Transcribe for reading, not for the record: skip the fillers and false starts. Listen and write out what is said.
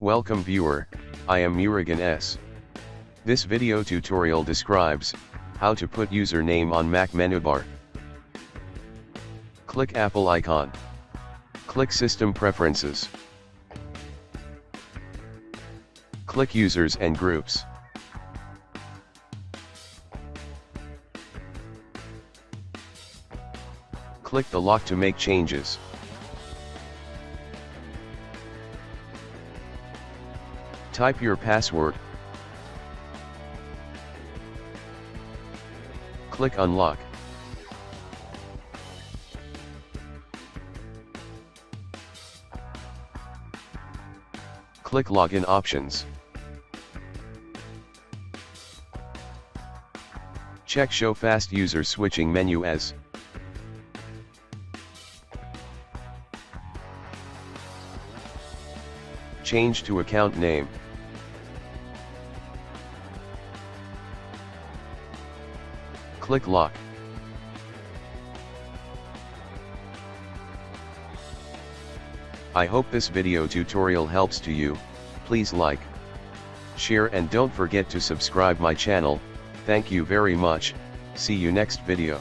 Welcome viewer, I am Murugan S. This video tutorial describes how to put username on Mac Menubar. Click Apple icon. Click System Preferences. Click Users and Groups. Click the lock to make changes. Type your password. Click Unlock. Click Login Options. Check Show Fast User Switching menu as change to account name. Click Lock. I hope this video tutorial helps to you. Please like, share and don't forget to subscribe my channel. Thank you very much. See you next video.